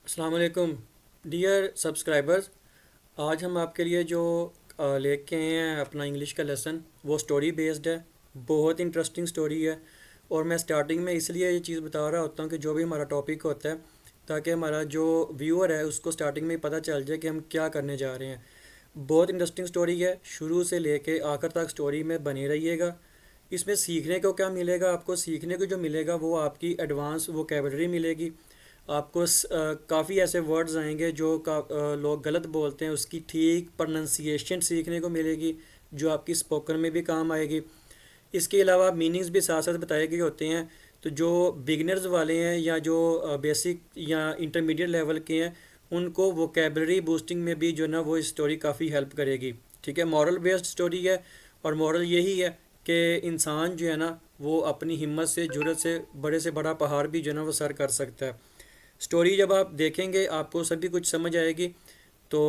अस्सलाम वालेकुम dear subscribers. आज हम आपके लिए जो लेके आए हैं अपना इंग्लिश का लेसन, वो स्टोरी बेस्ड है। बहुत इंटरेस्टिंग स्टोरी है। और मैं स्टार्टिंग में इसलिए ये चीज़ बता रहा होता हूँ कि जो भी हमारा टॉपिक होता है, ताकि हमारा जो व्यूअर है उसको स्टार्टिंग में ही पता चल जाए कि हम क्या करने जा रहे हैं। बहुत इंटरेस्टिंग स्टोरी है, शुरू से लेके आखिर तक स्टोरी में बने रहिएगा। इसमें सीखने को क्या मिलेगा? आपको सीखने को जो मिलेगा वो आपकी एडवांस वोकेबलरी मिलेगी। आपको काफ़ी ऐसे वर्ड्स आएंगे जो लोग गलत बोलते हैं, उसकी ठीक प्रोनाउंसिएशन सीखने को मिलेगी, जो आपकी स्पोकन में भी काम आएगी। इसके अलावा मीनिंग्स भी साथ साथ बताए गए होते हैं। तो जो बिगनर्स वाले हैं या जो बेसिक या इंटरमीडिएट लेवल के हैं, उनको वोकेबलरी बूस्टिंग में भी जो है ना वो स्टोरी काफ़ी हेल्प करेगी। ठीक है, मॉरल बेस्ड स्टोरी है। और मॉरल यही है कि इंसान जो है ना वो अपनी हिम्मत से, जुर्रत से बड़ा पहाड़ भी जो है ना वो सर कर सकता है। स्टोरी जब आप देखेंगे आपको सभी कुछ समझ आएगी। तो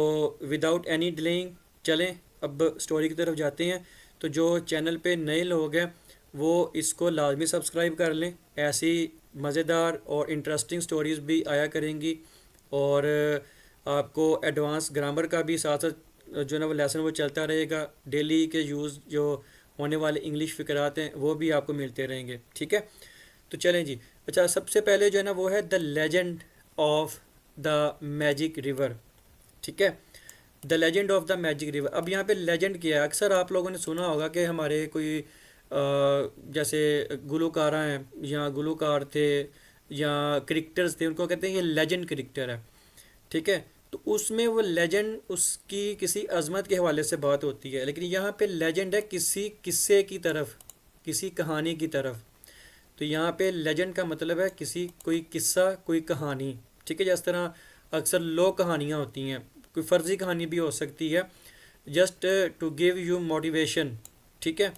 विदाउट एनी डिलेइंग चलें अब स्टोरी की तरफ जाते हैं। तो जो चैनल पे नए लोग हैं वो इसको लाजमी सब्सक्राइब कर लें। ऐसी मज़ेदार और इंटरेस्टिंग स्टोरीज़ भी आया करेंगी। और आपको एडवांस ग्रामर का भी साथ साथ जो ना वो लेसन वो चलता रहेगा। डेली के यूज़ जो होने वाले इंग्लिश फ़िक्रात हैं वो भी आपको मिलते रहेंगे। ठीक है, तो चलें जी। अच्छा, सबसे पहले जो है ना वो है the legend of the magic river. ठीक है, the legend of the magic river. अब यहाँ पे लेजेंड क्या है? अक्सर आप लोगों ने सुना होगा कि हमारे कोई जैसे गुलकारा हैं या गुलकार थे या क्रिकेटर्स थे, उनको कहते हैं ये लेजेंड क्रिकेटर है। ठीक है, तो उसमें वो लेजेंड उसकी किसी अजमत के हवाले से बात होती है, लेकिन यहाँ पे लेजेंड है किसी किस्से की तरफ, किसी कहानी की तरफ। तो यहाँ पे लेजेंड का मतलब है किसी, कोई किस्सा, कोई कहानी। ठीक है, जिस तरह अक्सर लोक कहानियाँ होती हैं, कोई फर्जी कहानी भी हो सकती है, just to give you motivation. ठीक है,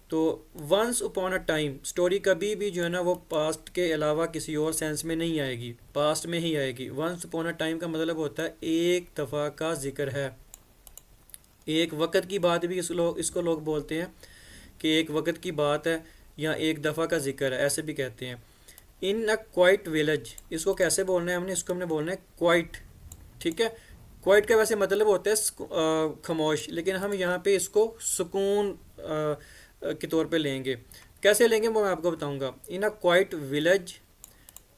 तो once upon a time story कभी भी जो है ना वो पास्ट के अलावा किसी और सेंस में नहीं आएगी, पास्ट में ही आएगी। वंस अपॉन अ टाइम का मतलब होता है एक दफ़ा का जिक्र है, एक वक़्त की बात भी इसको लोग बोलते हैं कि एक वक़्त की बात है या एक दफ़ा का जिक्र है, ऐसे भी कहते हैं। इन अ क्वाइट विलेज, इसको कैसे बोलना है हमने? इसको हमने बोलना है क्वाइट। ठीक है, क्वाइट का वैसे मतलब होता है खामोश, लेकिन हम यहाँ पे इसको सुकून के तौर पे लेंगे। कैसे लेंगे वो मैं आपको बताऊंगा। In a quiet village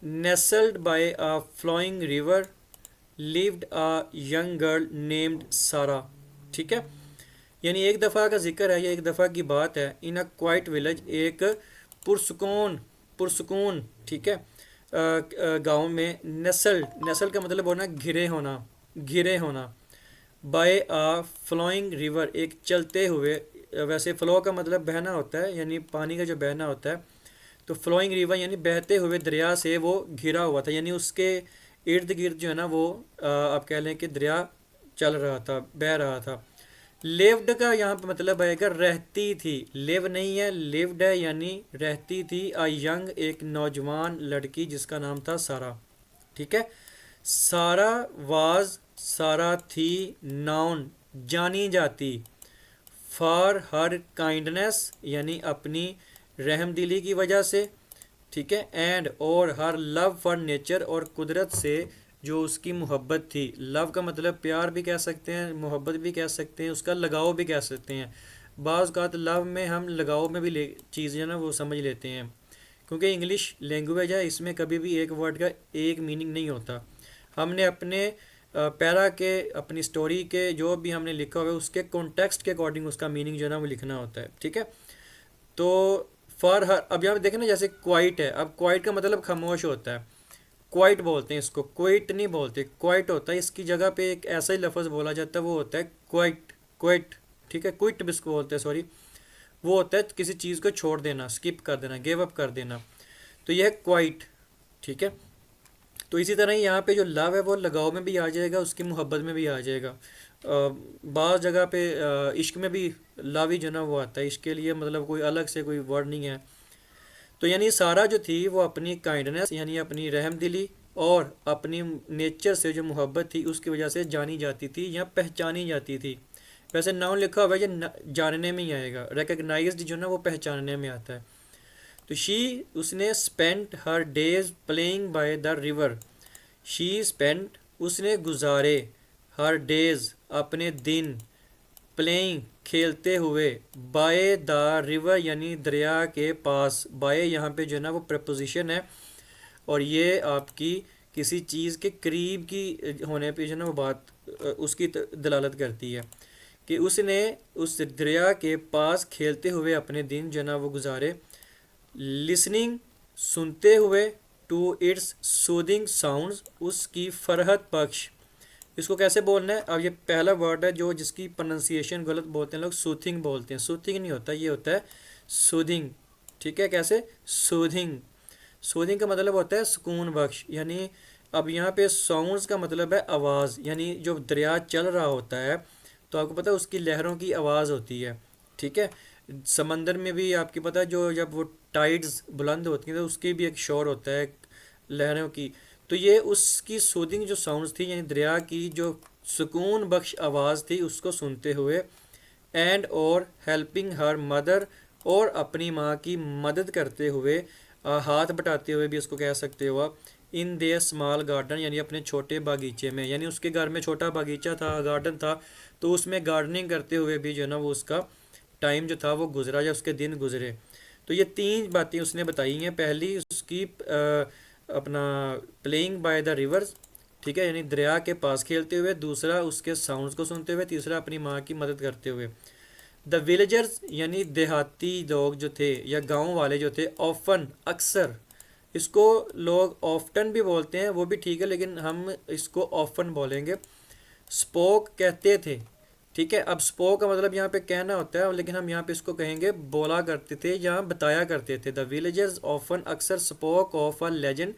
nestled by a flowing river lived a young girl named Sara. ठीक है, यानी एक दफ़ा का जिक्र है या एक दफ़ा की बात है। इन अ क्वाइट विलेज, एक पुरसुकून, पुरसुकून, ठीक है, गांव में। नस्ल, नस्ल का मतलब होना घिरे होना, घिरे होना। बाय अ फ्लोइंग रिवर, एक चलते हुए, वैसे फ्लो का मतलब बहना होता है, यानी पानी का जो बहना होता है। तो फ्लोइंग रिवर यानी बहते हुए दरिया से वो घिरा हुआ था, यानी उसके इर्द गिर्द जो है ना वो आप कह लें कि दरिया चल रहा था, बह रहा था। लिव्ड का यहाँ पे मतलब आएगा रहती थी। लिव नहीं है, लिव्ड है, यानी रहती थी। अ यंग, एक नौजवान लड़की जिसका नाम था सारा। ठीक है, सारा वाज, सारा थी, नाउन जानी जाती, फॉर हर काइंडनेस यानी अपनी रहमदिली की वजह से। ठीक है, एंड और हर लव फॉर नेचर, और कुदरत से जो उसकी मोहब्बत थी। लव का मतलब प्यार भी कह सकते हैं, मोहब्बत भी कह सकते हैं, उसका लगाव भी कह सकते हैं। बाज़ औक़ात लव में हम लगाव में भी चीज़ें ना वो समझ लेते हैं, क्योंकि इंग्लिश लैंग्वेज है, इसमें कभी भी एक वर्ड का एक मीनिंग नहीं होता। हमने अपने पैरा के, अपनी स्टोरी के जो भी हमने लिखा हुआ है उसके कॉन्टेक्स्ट के अकॉर्डिंग उसका मीनिंग जो है ना वो लिखना होता है। ठीक है, तो फॉर हर, अब यहाँ पे देखें ना, जैसे क्वाइट है, अब क्वाइट का मतलब खामोश होता है, क्वाइट बोलते हैं इसको, क्वाइट नहीं बोलते, क्वाइट होता है। इसकी जगह पे एक ऐसा ही लफ्ज़ बोला जाता है, वो होता है क्वाइट, क्वाइट। ठीक है, क्विट भी इसको बोलते हैं, सॉरी। वो होता है किसी चीज़ को छोड़ देना, स्किप कर देना, गिव अप कर देना। तो यह है क्वाइट। ठीक है, तो इसी तरह ही यहाँ पे जो लव है वो लगाव में भी आ जाएगा, उसकी मोहब्बत में भी आ जाएगा। बाज़ जगह पे इश्क में भी लव ही जो ना वो आता है, इश्क के लिए मतलब कोई अलग से कोई वर्ड नहीं है। तो यानी सारा जो थी वो अपनी काइंडनेस यानी अपनी रहमदिली और अपनी नेचर से जो मोहब्बत थी उसकी वजह से जानी जाती थी या पहचानी जाती थी। वैसे नाउन लिखा हुआ है, ये जानने में ही आएगा, रिकग्नाइज्ड जो ना वो पहचानने में आता है। तो शी, उसने spent her days playing by the river, she spent उसने गुजारे, हर डेज अपने दिन, प्लेइंग खेलते हुए, बाय द रिवर यानी दरिया के पास। बाय यहाँ पे जो है ना वो प्रपोजिशन है और ये आपकी किसी चीज़ के करीब की होने पे जो है ना वो बात उसकी दलालत करती है कि उसने उस दरिया के पास खेलते हुए अपने दिन जो है ना वो गुजारे। लिसनिंग सुनते हुए, टू इट्स सूदिंग साउंड्स उसकी फरहत बख्श। इसको कैसे बोलना है? अब ये पहला वर्ड है जो जिसकी प्रोनाउंसिएशन गलत बोलते हैं लोग, सूथिंग बोलते हैं। सूथिंग नहीं होता, ये होता है सूदिंग। ठीक है, कैसे? सूदिंग। सूदिंग का मतलब होता है सुकून बख्श। यानी अब यहाँ पे साउंड्स का मतलब है आवाज़, यानी जो दरिया चल रहा होता है तो आपको पता है उसकी लहरों की आवाज़ होती है। ठीक है, समंदर में भी आपकी पता है जो जब वो टाइड्स बुलंद होती हैं तो उसकी भी एक शोर होता है लहरों की। तो ये उसकी सूदिंग जो साउंड्स थी यानी दरिया की जो सुकून बख्श आवाज़ थी उसको सुनते हुए। एंड और हेल्पिंग हर मदर, और अपनी माँ की मदद करते हुए, हाथ बटाते हुए भी इसको कह सकते हो आप। इन देयर स्मॉल गार्डन यानी अपने छोटे बागीचे में, यानी उसके घर में छोटा बागीचा था, गार्डन था, तो उसमें गार्डनिंग करते हुए भी जो है ना वो उसका टाइम जो था वो गुजरा या उसके दिन गुजरे। तो ये तीन बातें उसने बताई हैं। पहली उसकी अपना प्लेइंग बाय द रिवर्स, ठीक है, यानी दरिया के पास खेलते हुए। दूसरा उसके साउंड्स को सुनते हुए। तीसरा अपनी माँ की मदद करते हुए। द विलेजर्स यानी देहाती लोग जो थे या गांव वाले जो थे, ऑफन अक्सर, इसको लोग ऑफ्टन भी बोलते हैं, वो भी ठीक है, लेकिन हम इसको ऑफन बोलेंगे। स्पोक कहते थे। ठीक है, अब स्पोक का मतलब यहाँ पे कहना होता है, लेकिन हम यहाँ पे इसको कहेंगे बोला करते थे या बताया करते थे। द विलेजर्स ऑफन अक्सर spoke of a legend.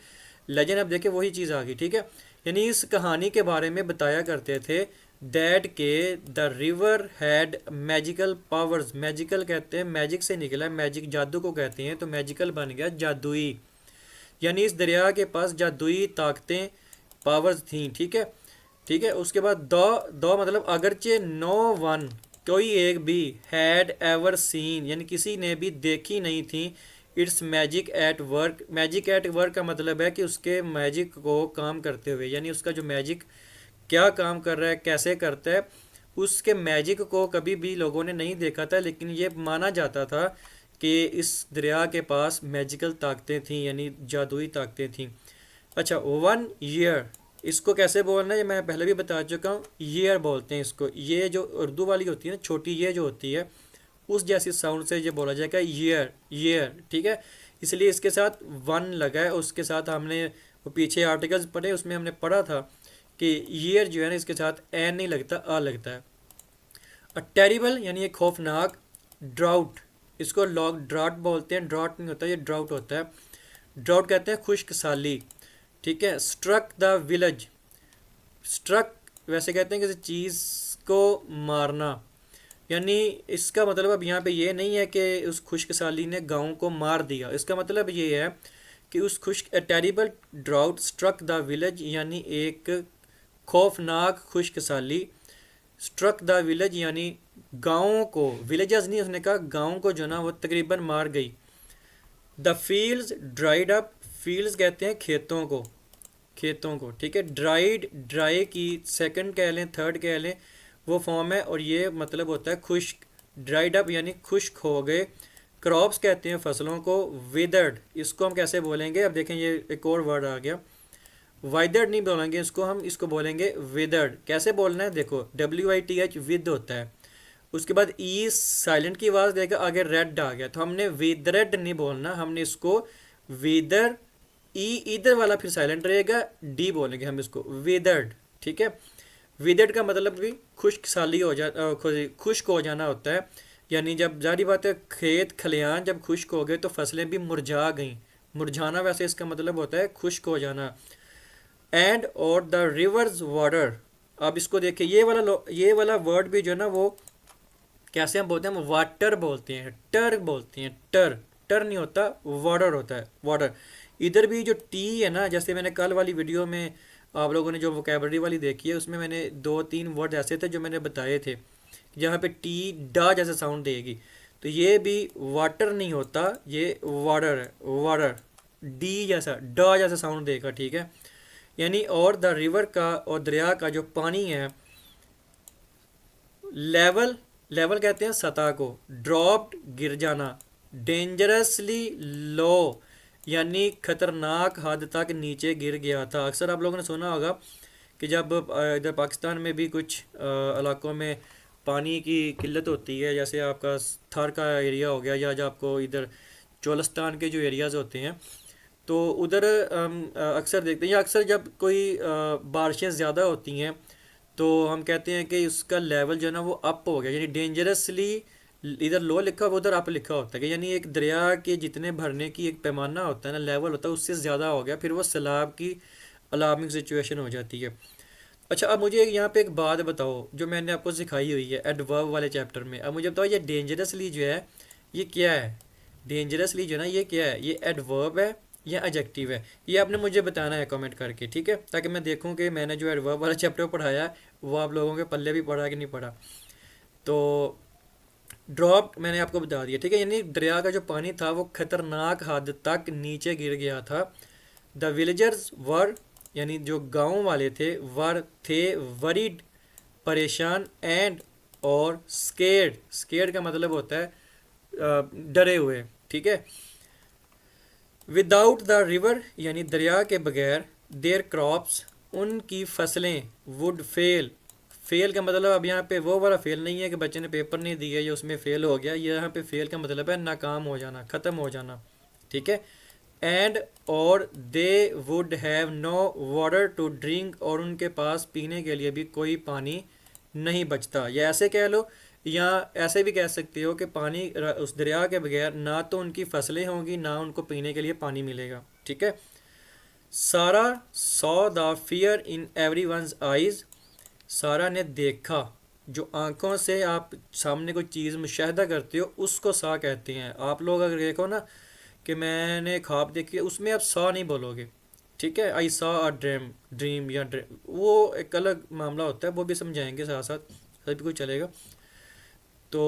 Legend अब देखिए वही चीज़ आ गई। ठीक है, यानी इस कहानी के बारे में बताया करते थे। दैट के the river had magical powers. Magical कहते हैं, मैजिक से निकला है, मैजिक जादू को कहते हैं, तो मैजिकल बन गया जादुई। यानी इस दरिया के पास जादुई ताकतें, पावर्स थी। ठीक है, ठीक है। उसके बाद दो मतलब अगरचे नो वन, कोई एक भी, हैड एवर सीन यानी किसी ने भी देखी नहीं थी, it's magic at work. Magic at work का मतलब है कि उसके मैजिक को काम करते हुए, यानी उसका जो मैजिक क्या काम कर रहा है, कैसे करता है, उसके मैजिक को कभी भी लोगों ने नहीं देखा था, लेकिन ये माना जाता था कि इस दरिया के पास मैजिकल ताकतें थीं यानी जादुई ताकतें थीं। अच्छा, 1 ईयर, इसको कैसे बोलना है ये मैं पहले भी बता चुका हूँ। ईयर बोलते हैं इसको। ये जो उर्दू वाली होती है ना छोटी ये जो होती है, उस जैसी साउंड से ये बोला जाएगा ईयर, ईयर। ठीक है, इसलिए इसके साथ वन लगा है। उसके साथ हमने वो पीछे आर्टिकल्स पढ़े, उसमें हमने पढ़ा था कि ईयर जो है ना इसके साथ एन नहीं लगता, आ लगता है। टेरिबल यानी एक खौफनाक। ड्राउट, इसको लॉग ड्राउट बोलते हैं, ड्राउट नहीं होता, ये ड्राउट होता है। ड्राउट कहते हैं खुश्क साली। ठीक है, स्ट्रक द विलेज। स्ट्रक वैसे कहते हैं किसी चीज़ को मारना, यानी इसका मतलब अब यहाँ पे ये नहीं है कि उस खुश्क साली ने गाँव को मार दिया। इसका मतलब ये है कि उस खुश्क terrible drought struck the village यानी एक खौफनाक खुश्क साली। स्ट्रक द विलेज यानी गाँव को, विलेजर्स नहीं उसने कहा, गाँव को जो ना वो तकरीबन मार गई। The fields dried up. Fields कहते हैं खेतों को, खेतों को। ठीक है, ड्राइड, ड्राई की सेकंड कह लें, थर्ड कह लें, वो फॉर्म है और ये मतलब होता है खुश्क। ड्राइड अप यानी खुश्क हो गए। क्रॉप्स कहते हैं फसलों को। विदर्ड, इसको हम कैसे बोलेंगे? अब देखें ये एक और वर्ड आ गया। वाइदर्ड नहीं बोलेंगे इसको, हम इसको बोलेंगे विदर्ड। कैसे बोलना है? देखो WITH विद होता है, उसके बाद ई साइलेंट की आवाज़ देगा, आगे रेड आ गया, तो हमने विदर्ड नहीं बोलना, हमने इसको विदर, ई इधर वाला फिर साइलेंट रहेगा, डी बोलेंगे हम इसको विदर्ड। ठीक है, विदर्ड का मतलब भी खुश्क साली हो जा खुश्क हो जाना होता है। यानी जब जारी बात है खेत खलियान जब खुश्क हो गए तो फसलें भी मुरझा गई। मुरझाना वैसे इसका मतलब होता है खुश्क हो जाना। एंड और द रिवर्स वाटर। अब इसको देखिए ये वाला वर्ड भी जो है ना वो कैसे हम बोलते हैं? हम वाटर बोलते हैं, टर बोलते हैं, टर। टर नहीं होता, वाटर होता है, वाटर। इधर भी जो टी है ना, जैसे मैंने कल वाली वीडियो में आप लोगों ने जो वोकेबलरी वाली देखी है उसमें मैंने 2-3 वर्ड ऐसे थे जो मैंने बताए थे जहाँ पे टी डा जैसे साउंड देगी, तो ये भी वाटर नहीं होता, ये वाटर है, वाटर। डी जैसा, डा जैसा साउंड देगा। ठीक है, यानी और द रिवर का और दरिया का जो पानी है, लेवल, लेवल कहते हैं सतह को, ड्रॉप्ड गिर जाना, डेंजरसली लो यानी खतरनाक हद तक नीचे गिर गया था। अक्सर आप लोगों ने सुना होगा कि जब इधर पाकिस्तान में भी कुछ इलाकों में पानी की किल्लत होती है, जैसे आपका थर का एरिया हो गया या जो आपको इधर चोलिस्तान के जो एरियाज़ होते हैं, तो उधर अक्सर देखते हैं, या अक्सर जब कोई बारिशें ज़्यादा होती हैं तो हम कहते हैं कि उसका लेवल जो है ना वो अप हो गया, यानी डेंजरसली, इधर लो लिखा हुआ उधर अप लिखा होता है कि यानी एक दरिया के जितने भरने की एक पैमाना होता है ना, लेवल होता है, उससे ज़्यादा हो गया, फिर वो सैलाब की अलार्मिंग सिचुएशन हो जाती है। अच्छा, अब मुझे यहाँ पे एक बात बताओ जो मैंने आपको सिखाई हुई है एडवर्ब वाले चैप्टर में। अब मुझे बताओ ये डेंजरसली जो है ये क्या है? डेंजरसली जो है ना ये क्या है? ये एडवर्ब है या एडजेक्टिव है? ये आपने मुझे बताना है कमेंट करके, ठीक है, ताकि मैं देखूं कि मैंने जो एडवर्ब वाला चैप्टर पढ़ाया है वो आप लोगों के पल्ले भी पढ़ा कि नहीं पढ़ा। तो ड्रॉप मैंने आपको बता दिया, ठीक है, यानी दरिया का जो पानी था वो खतरनाक हद तक नीचे गिर गया था। द विलेजर्स वर, यानी जो गांव वाले थे, वर थे, वरीड परेशान, एंड और स्केर्ड, स्केर्ड का मतलब होता है डरे हुए, ठीक है। विदाउट द रिवर यानी दरिया के बगैर, देयर क्रॉप्स उनकी फसलें, वुड फेल, फेल का मतलब अब यहाँ पे वो वाला फेल नहीं है कि बच्चे ने पेपर नहीं दिया या उसमें फेल हो गया, यहाँ पे फेल का मतलब है नाकाम हो जाना, ख़त्म हो जाना, ठीक है। एंड और they would have no water to drink, और उनके पास पीने के लिए भी कोई पानी नहीं बचता, या ऐसे कह लो, या ऐसे भी कह सकते हो कि पानी उस दरिया के बगैर ना तो उनकी फसलें होंगी ना उनको पीने के लिए पानी मिलेगा, ठीक है। सारा saw the fear in every once eyes, सारा ने देखा, जो आंखों से आप सामने कोई चीज़ मुशाहिदा करते हो उसको सा कहते हैं। आप लोग अगर देखो ना कि मैंने ख्वाब देखी, उसमें आप सा नहीं बोलोगे, ठीक है, आई सा अ ड्रीम, ड्रीम या ड्रीम, वो एक अलग मामला होता है, वो भी समझाएंगे साथ साथ, सभी कुछ चलेगा। तो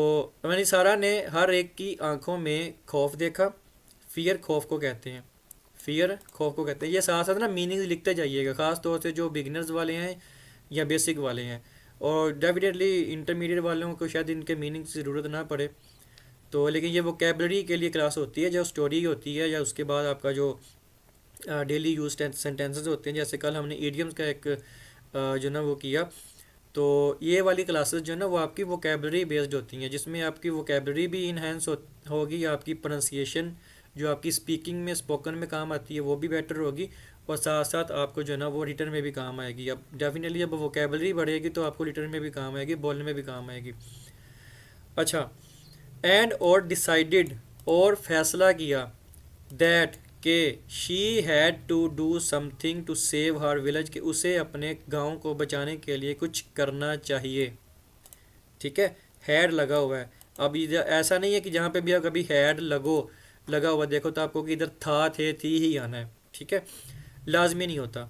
मैंने सारा ने हर एक की आंखों में खौफ देखा, फियर खौफ को कहते हैं, फियर खौफ को कहते हैं। ये साथ साथ ना मीनिंग लिखते जाइएगा, ख़ास तौर से जो बिगिनर्स वाले हैं या बेसिक वाले हैं, और डेफिनेटली इंटरमीडिएट वालों को शायद इनके मीनिंग की ज़रूरत ना पड़े। तो लेकिन ये वोकेबलरी के लिए क्लास होती है, जो स्टोरी होती है, या उसके बाद आपका जो डेली यूज सेंटेंसेस होते हैं, जैसे कल हमने ईडियम्स का एक जो ना वो किया, तो ये वाली क्लासेस जो है ना वो आपकी वोकेबलरी बेस्ड होती हैं, जिसमें आपकी वोकेबलरी भी इन्हेंस होगी, आपकी प्रोनाउंसिएशन जो आपकी स्पीकिंग में स्पोकन में काम आती है वो भी बेटर होगी, और साथ साथ आपको जो है ना वो रिटर्न में भी काम आएगी। अब डेफिनेटली जब वोकेबलरी बढ़ेगी तो आपको रिटर्न में भी काम आएगी, बोलने में भी काम आएगी। अच्छा, एंड और डिसाइडेड, और फैसला किया, दैट के she had to do something to save her village, कि उसे अपने गांव को बचाने के लिए कुछ करना चाहिए, ठीक है, हैड लगा हुआ है। अब इधर ऐसा नहीं है कि जहाँ पे भी आप कभी हैड लगा हुआ देखो तो आपको कि इधर था, थे, थी ही आना है, ठीक है, लाजमी नहीं होता।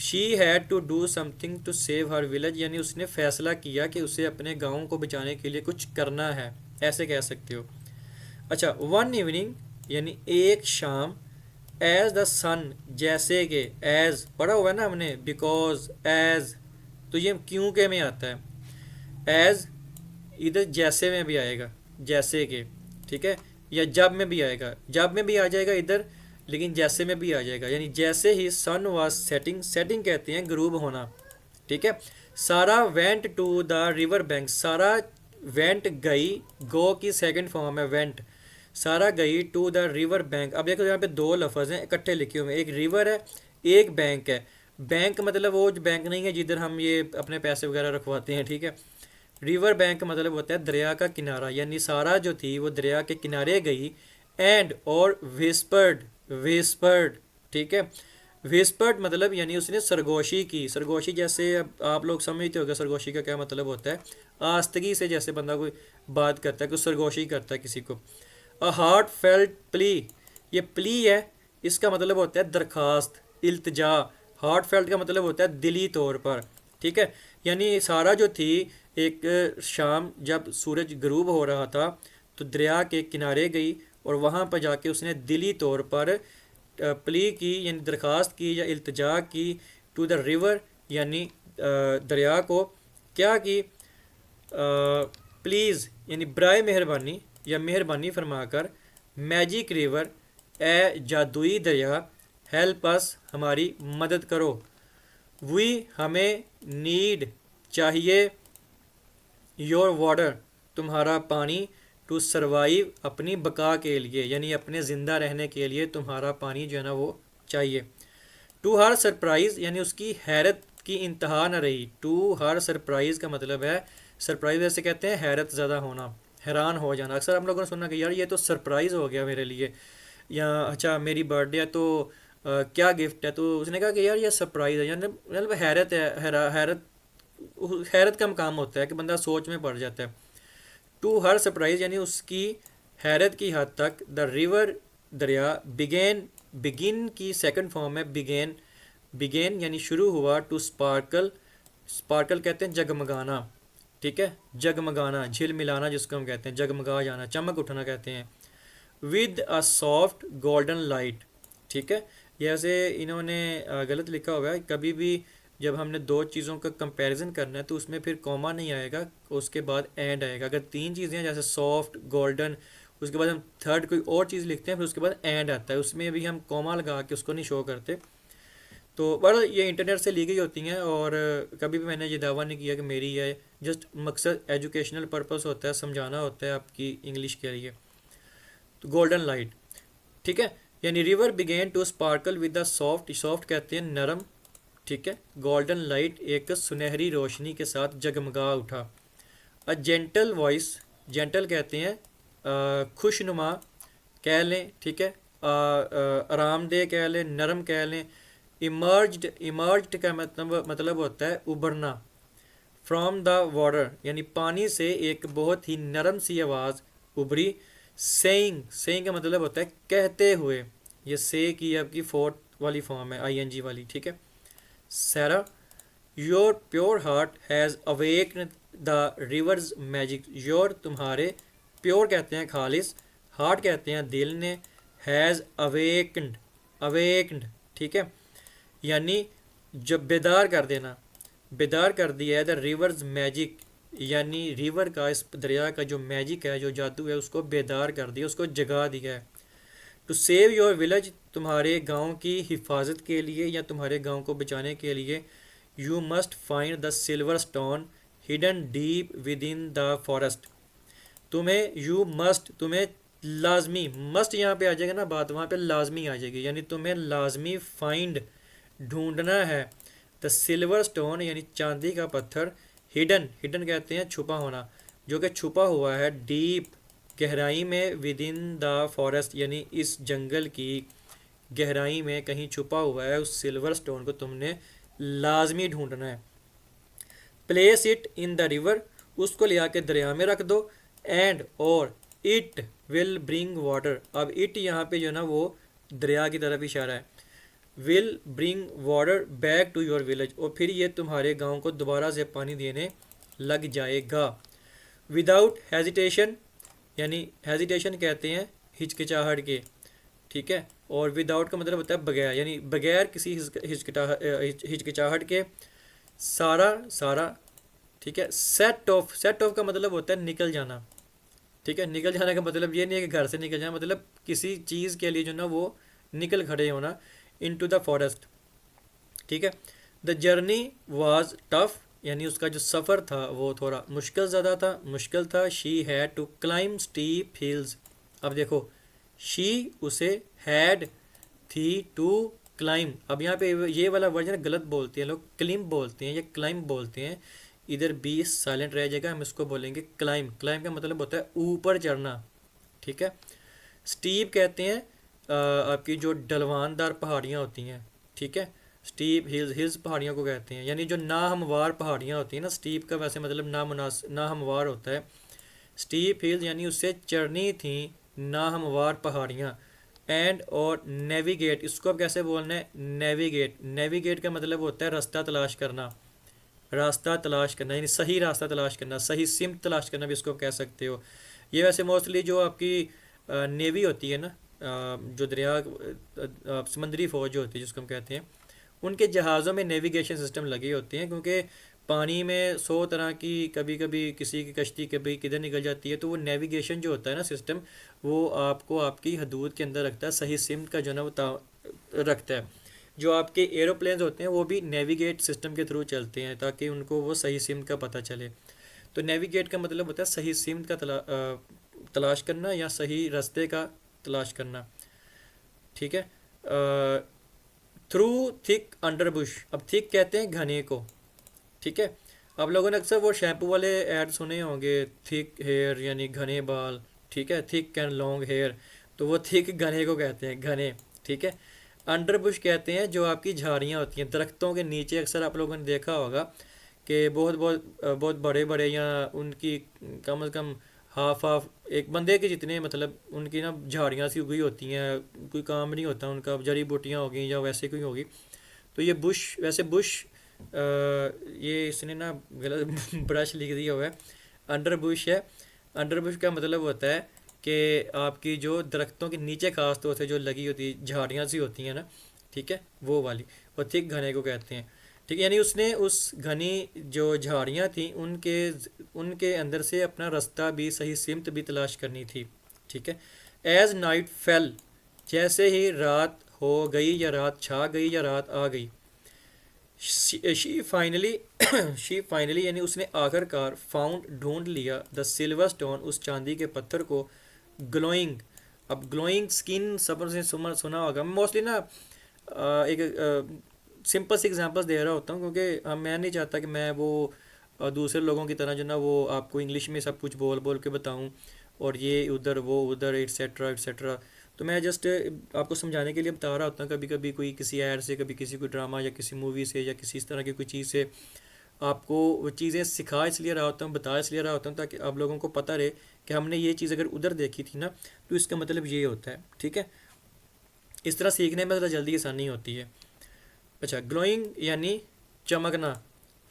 She had to do something to save her village, यानी उसने फैसला किया कि उसे अपने गाँव को बचाने के लिए कुछ करना है, ऐसे कह सकते हो। अच्छा, वन इवनिंग यानी एक शाम, एज द सन, जैसे के, एज पढ़ा हुआ है ना हमने, बिकॉज, एज, तो ये क्यों के में आता है, एज इधर जैसे में भी आएगा, जैसे के, ठीक है, या जब में भी आएगा, जब में भी आ जाएगा इधर, लेकिन जैसे में भी आ जाएगा, यानी जैसे ही सन वाज सेटिंग, सेटिंग कहते हैं ग्रूब होना, ठीक है। Sara went to the river bank, Sara went गई, गो की सेकंड फॉर्म है वेंट, सारा गई टू द रिवर बैंक। अब देखो यहाँ पे दो लफ्ज़ हैं इकट्ठे लिखे हुए हैं, एक रिवर है एक बैंक है। बैंक मतलब वो बैंक नहीं है जिधर हम ये अपने पैसे वगैरह रखवाते हैं, ठीक है। रिवर बैंक मतलब होता है दरिया का किनारा, यानी सारा जो थी वो दरिया के किनारे गई, एंड और विस्पर्ड, विस्पर्ड, ठीक है, विस्पर्ड मतलब यानी उसने सरगोशी की, सरगोशी जैसे अब आप लोग समझते होगा सरगोशी का क्या मतलब होता है, आस्तगी से जैसे बंदा कोई बात करता है, कुछ सरगोशी करता है किसी को। अ हार्ट फेल्ट प्ली, ये प्ली है, इसका मतलब होता है दरखास्त, इल्तिजा। हार्ट फेल्ट का मतलब होता है दिली तौर पर, ठीक है। यानी सारा जो थी एक शाम जब सूरज गरूब हो रहा था तो दरिया के किनारे गई और वहाँ पर जाके उसने दिली तौर पर प्ली की, यानी दरख्वास्त की या इल्तिजा की, टू द रिवर यानी दरिया को क्या की, प्लीज़ यानी बराए मेहरबानी या मेहरबानी फरमाकर, मैजिक रिवर ए जादुई दरिया, हेल्प अस हमारी मदद करो, वी हमें नीड चाहिए, योर वाटर तुम्हारा पानी, टू सरवाइव अपनी बका के लिए यानी अपने ज़िंदा रहने के लिए तुम्हारा पानी जो है ना वो चाहिए। टू हर सरप्राइज़ यानी उसकी हैरत की इंतहा न रही, टू हर सरप्राइज़ का मतलब है, सरप्राइज़ ऐसे कहते हैं हैरत ज़्यादा होना, हैरान हो जाना। अक्सर हम लोगों ने सुना कि यार ये तो सरप्राइज़ हो गया मेरे लिए, या अच्छा मेरी बर्थडे है तो क्या गिफ्ट है, तो उसने कहा कि यार ये सरप्राइज़ है, यानी मतलब हैरत है, हैरत हैरत का मकाम होता है कि बंदा सोच में पड़ जाता है। टू हर सरप्राइज यानी उसकी हैरत की हद तक, द रिवर दरिया, बिगेन बिगिन की सेकंड फॉर्म है बिगेन, बिगेन यानी शुरू हुआ, टू स्पार्कल, स्पार्कल कहते हैं जगमगाना, ठीक है, जगमगाना झिलमिलाना जिसको हम कहते हैं, जगमगा जाना, चमक उठना कहते हैं, with a soft golden light, ठीक है। ये ऐसे इन्होंने गलत लिखा हुआ है, कभी भी जब हमने दो चीज़ों का कंपैरिजन करना है तो उसमें फिर कॉमा नहीं आएगा, उसके बाद एंड आएगा। अगर तीन चीज़ें हैं जैसे सॉफ्ट गोल्डन, उसके बाद हम थर्ड कोई और चीज़ लिखते हैं फिर उसके बाद एंड आता है, उसमें भी हम कॉमा लगा के उसको नहीं शो करते। तो बड़ा ये इंटरनेट से ली गई होती हैं, और कभी भी मैंने ये दावा नहीं किया कि मेरी है, जस्ट मकसद एजुकेशनल पर्पस होता है, समझाना होता है आपकी इंग्लिश के लिए। तो गोल्डन लाइट, ठीक है, यानी river began to sparkle with the soft, soft कहते हैं नरम, ठीक है, गोल्डन लाइट एक सुनहरी रोशनी के साथ जगमगा उठा। अ जेंटल वॉइस, जेंटल कहते हैं खुशनुमा कह लें, ठीक है, आरामदेह कह लें, नरम कह लें। इमर्ज्ड, इमर्ज्ड का मतलब होता है उभरना, फ्रॉम द वाटर यानी पानी से एक बहुत ही नरम सी आवाज़ उभरी। सेइंग, सेइंग का मतलब होता है कहते हुए, ये से की आपकी फोर्थ वाली फॉर्म है आईएनजी वाली, ठीक है। Sara, your pure heart has awaken the river's magic, your तुम्हारे, प्योर कहते हैं खालिस, हार्ट कहते हैं दिल ने, हैज़ अवेकन्ड, अवेकन्ड, ठीक है, यानी जब बेदार कर देना, बेदार कर दिया है, द रिवर्स मैजिक यानी रिवर का, इस दरिया का जो मैजिक है, जो जादू है, उसको बेदार कर दिया, उसको जगा दिया है। टू सेव योर विलेज तुम्हारे गांव की हिफाजत के लिए या तुम्हारे गांव को बचाने के लिए, you must find the silver stone hidden deep with in the forest, तुम्हें यू मस्ट, तुम्हें लाजमी, मस्ट यहाँ पे आ जाएगा ना बात, वहाँ पे लाजमी आ जाएगी, यानी तुम्हें लाजमी फाइंड ढूंढना है, द सिल्वर स्टोन यानी चांदी का पत्थर, हिडन, हिडन कहते हैं छुपा होना, जो कि छुपा हुआ है, डीप गहराई में, विद इन द फॉरेस्ट यानी इस जंगल की गहराई में कहीं छुपा हुआ है, उस सिल्वर स्टोन को तुमने लाजमी ढूंढना है। Place it in the river, उसको ले आके दरिया में रख दो, एंड और इट विल ब्रिंग वाटर, अब इट यहाँ पे जो ना वो दरिया की तरफ इशारा है, will bring water back to your village, और फिर ये तुम्हारे गांव को दोबारा से पानी देने लग जाएगा। विदाउट हेजिटेशन यानी हेजिटेशन कहते हैं हिचकिचाहट के, ठीक है, और विदाउट का मतलब होता है बगैर, यानी बगैर किसी हिचकिचाहट के, सारा, सारा, ठीक है। सेट ऑफ, सेट ऑफ का मतलब होता है निकल जाना, ठीक है, निकल जाने का मतलब ये नहीं है कि घर से निकल जाना, मतलब किसी चीज़ के लिए जो ना वो निकल खड़े होना, इनटू द फॉरेस्ट, ठीक है। द जर्नी वाज टफ यानी उसका जो सफ़र था वो थोड़ा मुश्किल ज़्यादा था, मुश्किल था। She had to climb steep hills, अब देखो शी उसे, हैड थी, टू क्लाइम, अब यहाँ पे ये वाला वर्जन गलत बोलते हैं लोग, क्लिम बोलते हैं या क्लाइम बोलते हैं, इधर बी साइलेंट रह जाएगा, हम इसको बोलेंगे क्लाइम, क्लाइम का मतलब होता है ऊपर चढ़ना, ठीक है। स्टीप कहते हैं आपकी जो ढलवानदार पहाड़ियाँ होती हैं, ठीक है, स्टीप हिल्स, हिल्स पहाड़ियों को कहते हैं, यानी जो नाहमवार पहाड़ियाँ होती हैं ना, स्टीप का वैसे मतलब नाहमवार होता है, स्टीप हिल्स यानी उससे चढ़नी थी नाहमवार पहाड़ियाँ, एंड और नेविगेट, इसको अब कैसे बोलना है, नेविगेट, नेविगेट का मतलब होता है रास्ता तलाश करना, रास्ता तलाश करना यानी सही रास्ता तलाश करना, सही सिमत तलाश करना भी इसको कह सकते हो। ये वैसे मोस्टली जो आपकी नेवी होती है ना, जो दरिया समंदरी फ़ौज जो होती है जिसको हम कहते हैं, उनके जहाज़ों में नेविगेशन सिस्टम लगे होते हैं, क्योंकि पानी में 100 तरह की, कभी कभी किसी की कश्ती कभी किधर निकल जाती है, तो वो नेविगेशन जो होता है ना सिस्टम, वो आपको आपकी हदूद के अंदर रखता है, सही सिमत का जो है ना वो रखता है। जो आपके एरोप्लेन्स होते हैं वो भी नेविगेट सिस्टम के थ्रू चलते हैं, ताकि उनको वो सही सिमत का पता चले। तो नेविगेट का मतलब होता है सही सिमत का तलाश करना या सही रास्ते का तलाश करना, ठीक है। थ्रू थिक अंडरबुश, अब थिक कहते हैं घने को, ठीक है। आप लोगों ने अक्सर वो शैम्पू वाले ऐड सुने होंगे, थिक हेयर यानी घने बाल, ठीक है, थिक एंड लॉन्ग हेयर, तो वो थिक घने को कहते हैं, घने, ठीक है। अंडरबुश कहते हैं जो आपकी झाड़ियाँ होती हैं दरख्तों के नीचे, अक्सर आप लोगों ने देखा होगा कि बहुत बहुत बहुत बड़े बड़े या उनकी कम से कम हाफ हाफ एक बंदे के जितने, मतलब उनकी ना झाड़ियाँ सी उगी होती हैं, कोई काम नहीं होता उनका, जड़ी बूटियाँ होगी या वैसे कोई होगी। तो ये बुश, वैसे बुश ये इसने ना गलत ब्रश लिख दिया हुआ है, अंडर बुश है। अंडर बुश का मतलब होता है कि आपकी जो दरख्तों के नीचे खास तौर से जो लगी होती झाड़ियाँ सी होती हैं ना, ठीक है, वो वाली, और थिक घने को कहते हैं, ठीक है। यानी उसने उस घनी जो झाड़ियाँ थी उनके उनके अंदर से अपना रास्ता भी, सही सिमत भी तलाश करनी थी, ठीक है। एज नाइट फेल, जैसे ही रात हो गई या रात छा गई या रात आ गई, शी फाइनली शी फाइनली यानी उसने आखिरकार फाउंड, ढूंढ लिया, द सिल्वर स्टोन, उस चांदी के पत्थर को, ग्लोइंग, अब ग्लोइंग स्किन सब से सुना होगा। मोस्टली ना एक सिंपल सी एग्जांपल्स दे रहा होता हूँ, क्योंकि मैं नहीं चाहता कि मैं वो दूसरे लोगों की तरह जो ना वो आपको इंग्लिश में सब कुछ बोल बोल के बताऊँ, और ये उधर वो उधर एट्सेट्रा एट्सेट्रा। तो मैं जस्ट आपको समझाने के लिए बता रहा होता हूँ, कभी कभी कोई किसी ऐड से, कभी किसी कोई ड्रामा या किसी मूवी से या किसी इस तरह की कोई चीज़ से आपको वो चीज़ें सिखा इसलिए रहा होता हूँ, बता इसलिए रहा होता हूँ, ताकि आप लोगों को पता रहे कि हमने ये चीज़ अगर उधर देखी थी ना, तो इसका मतलब ये होता है, ठीक है। इस तरह सीखने में ज़रा जल्दी आसानी होती है। अच्छा, ग्लोइंग यानी चमकना,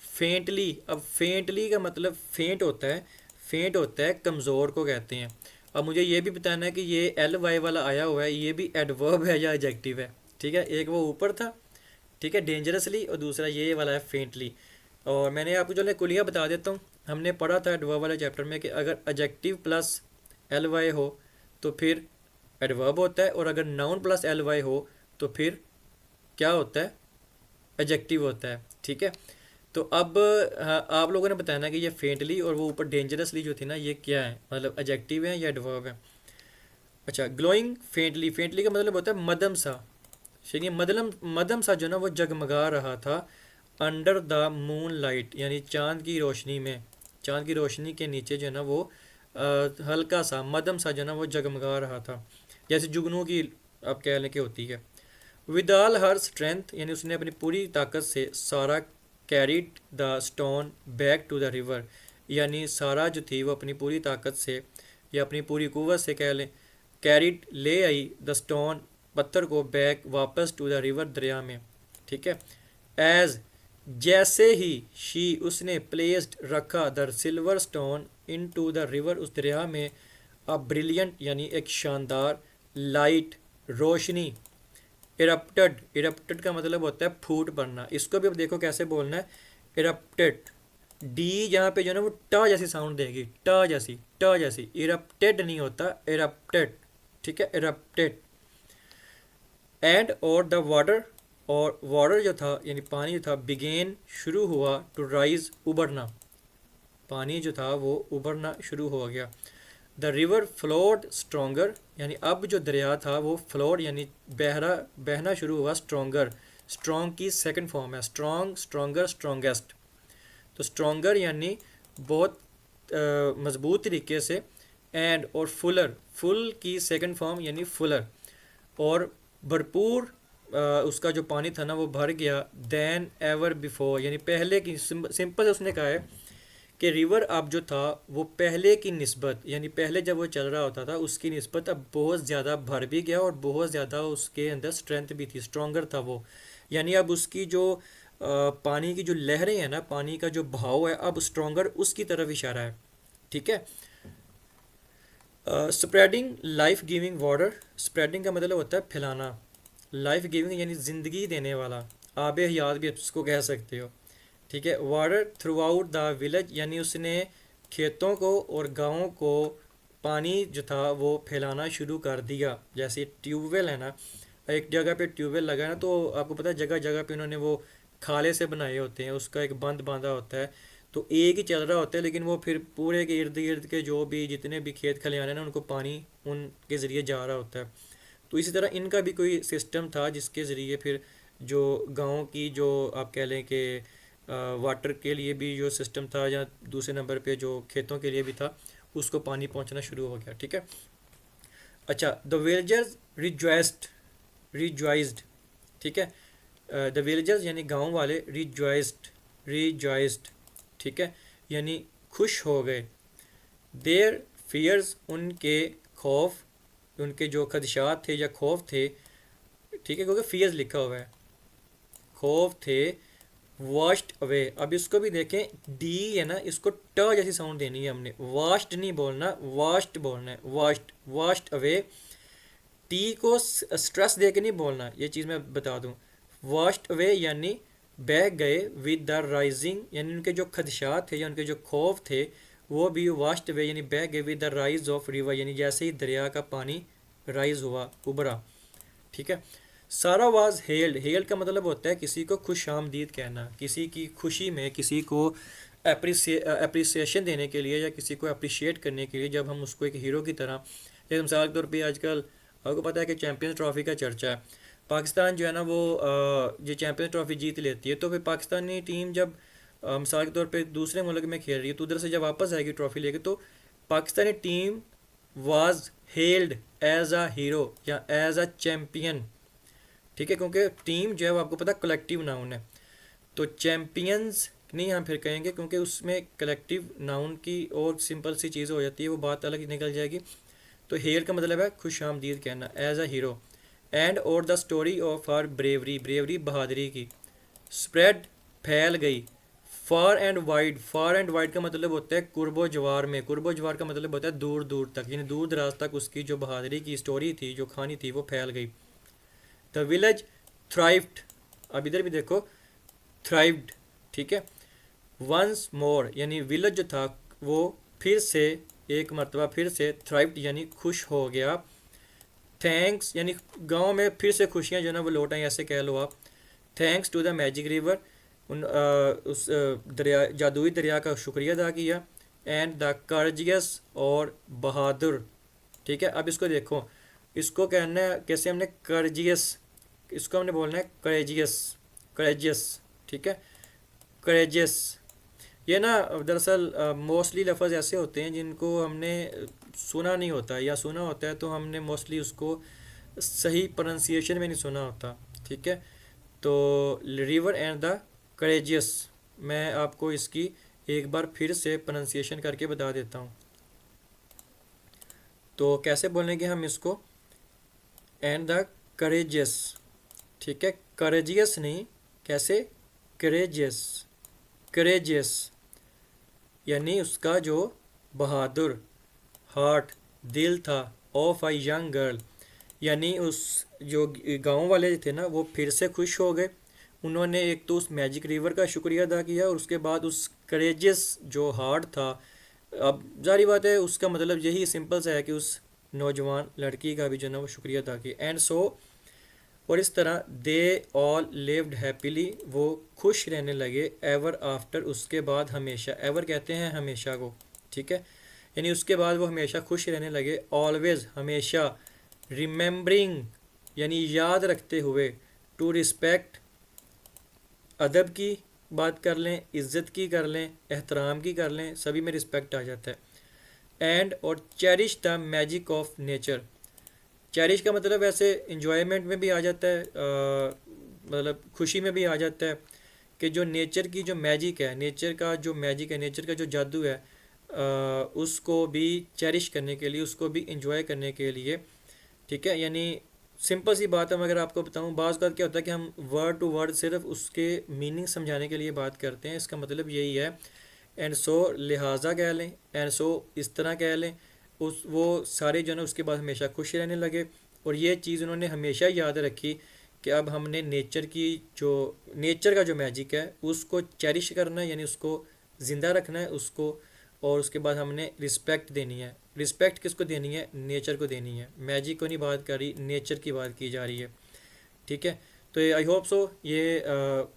फेंटली, अब फेंटली का मतलब फेंट होता है, फेंट होता है कमज़ोर को कहते हैं। अब मुझे ये भी बताना है कि ये एल वाई वाला आया हुआ है, ये भी एडवर्ब है या एडजेक्टिव है, ठीक है। एक वो ऊपर था, ठीक है, डेंजरसली, और दूसरा ये वाला है फेंटली। और मैंने आपको जो है कुलिया बता देता हूँ, हमने पढ़ा था एडवर्ब वाले चैप्टर में कि अगर एडजेक्टिव प्लस एल वाई हो तो फिर एडवर्ब होता है, और अगर नाउन प्लस एल वाई हो तो फिर क्या होता है, एडजेक्टिव होता है, ठीक है। तो अब हाँ, आप लोगों ने बताना कि ये फेंटली और वो ऊपर डेंजरसली जो थी ना, ये क्या है, मतलब एडजेक्टिव है या एडवर्ब है। अच्छा, ग्लोइंग फेंटली, फेंटली का मतलब होता है मदम सा, यानी मदलम मदम सा जो ना वो जगमगा रहा था, अंडर द मून लाइट, यानी चांद की रोशनी में, चांद की रोशनी के नीचे जो है ना वो हल्का सा मदम सा जो ना वो जगमगा रहा था, जैसे जुगनू की आप कह लें कि होती है। विद ऑल हर स्ट्रेंथ, यानी उसने अपनी पूरी ताकत से, Sara carried the stone back to the river, यानी सारा जो थी वो अपनी पूरी ताकत से या अपनी पूरी कुव्वत से कह लें, कैरिड ले आई, द स्टोन पत्थर को, बैक वापस, टू द रिवर दरिया में, ठीक है। एज जैसे ही, शी उसने, प्लेस्ड रखा, the silver stone into the river उस दरिया में, अ ब्रिलियंट यानी एक शानदार, लाइट रोशनी, इरप्टेड, इरप्टेड का मतलब होता है फूट पड़ना, इसको भी अब देखो कैसे बोलना है, इरप्टेड, डी यहाँ पे जो है ना वो ट जैसी साउंड देगी, ट जैसी, ट जैसी, इरप्टेड नहीं होता, इरप्टेड, ठीक है, इरप्टेड। एंड और द वाटर, और वाटर जो था यानी पानी जो था, बिगेन शुरू हुआ, टू राइज उभरना, पानी जो था वो उभरना शुरू हो गया। द रिवर फ्लोड स्ट्रोंगर, यानी अब जो दरिया था वो फ्लोड यानी बहरा बहना शुरू हुआ, स्ट्रोंगर, स्ट्रॉन्ग की सेकंड फॉर्म है, स्ट्रॉन्ग, स्ट्रोंगर, स्ट्रोंगेस्ट। तो स्ट्रोंगर यानी बहुत मजबूत तरीके से, एंड और फुलर, फुल की सेकंड फॉर्म यानी फुलर, और भरपूर उसका जो पानी था ना वो भर गया, देन एवर बिफोर, यानी पहले की, सिंपल से उसने कहा है कि रिवर अब जो था वो पहले की निस्बत, यानी पहले जब वो चल रहा होता था उसकी निस्बत अब बहुत ज़्यादा भर भी गया, और बहुत ज़्यादा उसके अंदर स्ट्रेंथ भी थी, स्ट्रोंगर था वो, यानी अब उसकी जो पानी की जो लहरें हैं ना, पानी का जो बहाव है अब स्ट्रोंगर उसकी तरफ इशारा है, ठीक है। Spreading life giving water, spreading का मतलब होता है फैलाना, लाइफ गिविंग यानी ज़िंदगी देने वाला, आब हयात भी इसको कह सकते हो। ठीक है, water through out the village, यानी उसने खेतों को और गाँवों को पानी जो था वो फैलाना शुरू कर दिया। जैसे ट्यूबवेल है ना, एक जगह पे ट्यूबवेल लगा है ना, तो आपको पता है जगह जगह पे उन्होंने वो खाले से बनाए होते हैं, उसका एक बंद बांधा होता है, तो एक ही चल रहा होता है, लेकिन वो फिर पूरे के इर्द गिर्द के जो भी जितने भी खेत खलिहान हैं ना, उनको पानी उनके ज़रिए जा रहा होता है। तो इसी तरह इनका भी कोई सिस्टम था जिसके ज़रिए फिर जो गाँव की जो आप कह लें कि वाटर के लिए भी जो सिस्टम था, या दूसरे नंबर पे जो खेतों के लिए भी था, उसको पानी पहुंचना शुरू हो गया। ठीक है। अच्छा, द विलेजर्स रिजॉइस्ड। ठीक है, द विलेजर्स यानी गांव वाले, रिजॉइस्ड। ठीक है, यानी खुश हो गए। देयर फियर्स, उनके खौफ, उनके जो खदशात थे या खौफ थे, ठीक है, क्योंकि फियर्स लिखा हुआ है, खौफ थे, वाश्ड अवे। अब इसको भी देखें, डी है ना, इसको ट जैसी साउंड देनी है हमने, वाश्ड नहीं बोलना, वाश्ड बोलना है, वाश्ड, वाश्ड अवे। टी को स्ट्रेस दे के नहीं बोलना, ये चीज़ मैं बता दूं। वाश्ड अवे यानी बह गए, विद द राइजिंग, यानी उनके जो खदशात थे या उनके जो खौफ थे वो भी वाश्ड अवे यानी बह गए, with the rise of river, यानी जैसे ही दरिया का पानी राइज हुआ, उभरा। ठीक है। सारा वाज हेल्ड, हेल्ड का मतलब होता है किसी को खुश आमदीद कहना, किसी की खुशी में किसी को अप्रिसिएशन देने के लिए या किसी को अप्रिशिएट करने के लिए, जब हम उसको एक हीरो की तरह, जैसे मिसाल के तौर पे आजकल आपको पता है कि चैम्पियंस ट्रॉफी का चर्चा है, पाकिस्तान जो है ना वो ये चैम्पियंस ट्रॉफी जीत लेती है, तो फिर पाकिस्तानी टीम जब मिसाल के तौर पे दूसरे मुल्क में खेल रही है, तो उधर से जब वापस आएगी ट्रॉफी लेके, तो Pakistani team was held as a hero या एज अ चैम्पियन। ठीक है, क्योंकि टीम जो है वो आपको पता कलेक्टिव नाउन है, तो चैम्पियंस नहीं हम फिर कहेंगे, क्योंकि उसमें कलेक्टिव नाउन की और सिंपल सी चीज़ हो जाती है, वो बात अलग ही निकल जाएगी। तो हेयर का मतलब है खुश आमदीद कहना, एज अ हीरो। एंड और the story of our bravery, bravery बहादुरी की, स्प्रेड फैल गई, फार एंड वाइड का मतलब होता है कुर्बो जवार में, कुर्बो जवार का मतलब होता है दूर दूर तक, यानी दूर दराज तक उसकी जो बहादुरी की स्टोरी थी, जो कहानी थी, वो फैल गई। द विलेज थ्राइव्ड, अब इधर भी देखो, थ्राइव्ड। ठीक है, वंस मोर यानी विलेज जो था वो फिर से एक मरतबा फिर से, थ्राइव्ड यानी खुश हो गया। थैंक्स यानी गांव में फिर से खुशियां जो है ना वो लौट आई, ऐसे कह लो आप। Thanks to the magic river, उस दरिया, जादुई दरिया का शुक्रिया अदा किया। एंड द कर्जियस और बहादुर। ठीक है, अब इसको देखो, इसको कहना है कैसे हमने, कर्जियस, इसको हमने बोलना है करेजियस, करेजियस। ठीक है, करेजियस। ये ना दरअसल मोस्टली लफ्ज़ ऐसे होते हैं जिनको हमने सुना नहीं होता, या सुना होता है तो हमने मोस्टली उसको सही प्रोनाउंसिएशन में नहीं सुना होता। ठीक है, तो रिवर एंड द करेजियस, मैं आपको इसकी एक बार फिर से प्रोनाउंसिएशन करके बता देता हूँ। तो कैसे बोलेंगे हम इसको, एंड द करेजियस। ठीक है, करेजियस नहीं, कैसे, करेजियस, करेजियस यानी उसका जो बहादुर, हार्ट दिल था, ऑफ अ यंग गर्ल, यानी उस जो गांव वाले थे ना वो फिर से खुश हो गए। उन्होंने एक तो उस मैजिक रिवर का शुक्रिया अदा किया, और उसके बाद उस करेजियस जो हार्ट था, अब जारी बात है उसका मतलब यही सिंपल सा है कि उस नौजवान लड़की का भी जो ना वो शुक्रिया अदा किया। एंड सो, और इस तरह, दे ऑल लिव्ड हैप्पीली, वो खुश रहने लगे, एवर आफ्टर, उसके बाद हमेशा, एवर कहते हैं हमेशा को। ठीक है, यानी उसके बाद वो हमेशा खुश रहने लगे, ऑलवेज हमेशा, रिमेंबरिंग यानी याद रखते हुए, टू रिस्पेक्ट अदब की बात कर लें, इज़्ज़त की कर लें, एहतराम की कर लें, सभी में रिस्पेक्ट आ जाता है। एंड और cherish the magic of nature, cherish का मतलब ऐसे इंजॉयमेंट में भी आ जाता है, मतलब खुशी में भी आ जाता है, कि जो नेचर की जो मैजिक है, नेचर का जो मैजिक है, नेचर का जो जादू है, उसको भी चेरिश करने के लिए, उसको भी इंजॉय करने के लिए। ठीक है, यानी सिंपल सी बात है, मैं अगर आपको बताऊं, बाज़ बात क्या होता है कि हम वर्ड टू वर्ड सिर्फ उसके मीनिंग समझाने के लिए बात करते हैं, इसका मतलब यही है। एंड सो लिहाजा कह लें, एंड सो इस तरह कह लें, वो सारे जो है ना उसके बाद हमेशा खुश रहने लगे। और ये चीज़ उन्होंने हमेशा याद रखी कि अब हमने नेचर का जो मैजिक है उसको चेरिश करना है, यानी उसको ज़िंदा रखना है उसको। और उसके बाद हमने रिस्पेक्ट देनी है। रिस्पेक्ट किसको देनी है? नेचर को देनी है। मैजिक को नहीं बात कर रही, नेचर की बात की जा रही है। ठीक है। तो आई होप सो ये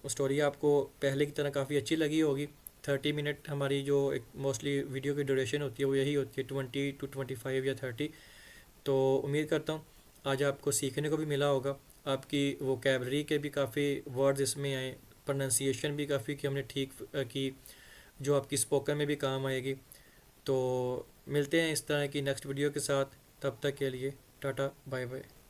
स्टोरी आपको पहले की तरह काफ़ी अच्छी लगी होगी। 30 मिनट हमारी जो एक मोस्टली वीडियो की ड्यूरेशन होती है वो यही होती है, 20 to 25 या 30। तो उम्मीद करता हूँ आज आपको सीखने को भी मिला होगा। आपकी वोकेबलरी के भी काफ़ी वर्ड्स इसमें आए, प्रोनाउंसिएशन भी काफ़ी कि हमने ठीक की, जो आपकी स्पोकन में भी काम आएगी। तो मिलते हैं इस तरह की नेक्स्ट वीडियो के साथ। तब तक के लिए टाटा बाय बाय।